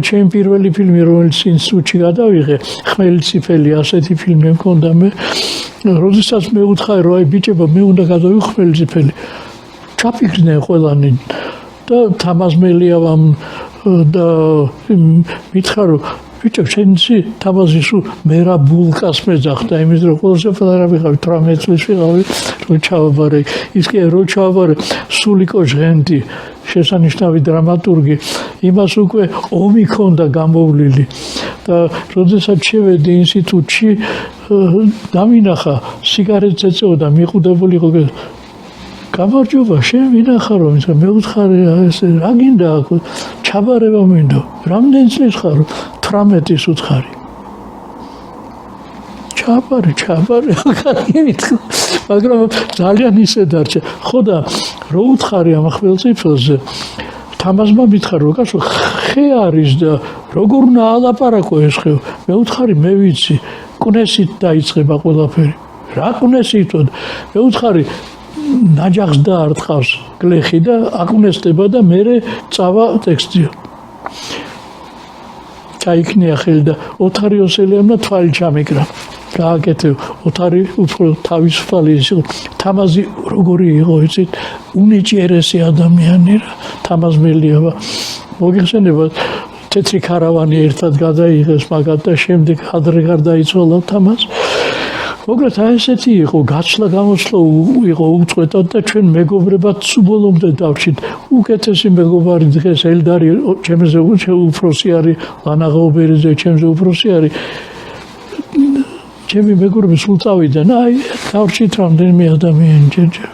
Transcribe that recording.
ჩემი პირველი ფილმი, რომელიც ინსტიტუტში გადავიღე, ხმელიციფელი, ასეთი ფილმი მქონდა მე. როდესაც მე უთხარი, რომ აი ბიჭებო, მე უნდა გადავიღო ხმელიციფელი. ჩაფიქრდნენ ყველანი და თამაზმელიავამ და მითხრა, რომ ბიჭო, შენცი თამაზი სულ მერა ბულკას მეძახდა, იმის რომ ყველაზე პატარა ვიყავი, 18 წლის ვიყავი, რომ ჩავაბარე. ის კი რო ჩავაბარე, სულიკო ჟღენტი, შესანიშნავი დრამატურგი, იმას უკვე ომი ქონდა გამოვლილი და როდესაც შევედი ინსტიტუტში, დამინახა სიგარეტს ეწეოდა, მიყუდებული იყო. გამარჯობა, შენ ვინახა რომ მე უთხარი, ესე რა გინდა, ჩაბარება მინდო. რამდენი წლის ხარ? 18-ის უთხარი. ჩაბარე, მაგრამ ძალიან ისე დარჩა. ხო და რო უთხარი ამ ხმელწიფელზე, თამაზმა მითხრა, რომ კაცო, ხე არის და როგორ უნდა ალაპარაკო ეს ხე? მე უთხარი, მე ვიცი, კუნესით დაიწყება ყველაფერი. რა კუნესითო? მე უთხარი, ნაჯახს დაარტყავს გლეხი და აკუნესდება და მერე წავა ტექსტია. ჩაიქნია ხელი და ოთარი ოსელიამმა თვალი ჩამიკრა. გააკეთე, ოთარი უფრო თავისუფალი იყო. თამაზი როგორი იყო, იცით, უნიჭიერესი ადამიანი რა, თამაზმელიავა. მოგიხსენება, თეთრი ქარავანი ერთად გადაიღეს მაგათ და შემდეგ ადრე გარდაიცვალა თამაზ. მოკლედ აი ესეთი იყო, გაცვლა გამოსვლა იყო უწყვეტად და ჩვენ მეგობრებად სუბოლომდე დავრჩით. უკეთესი მეგობარი დღეს ელდარი ჩემზე უფროსი არის, ლანა ღაუბერიძე ჩემზე უფროსი არის. ჩემი მეგობრები სულ წავიდნენ, აი დავრჩით რამდენიმე ადამიანი ჯერჯერ.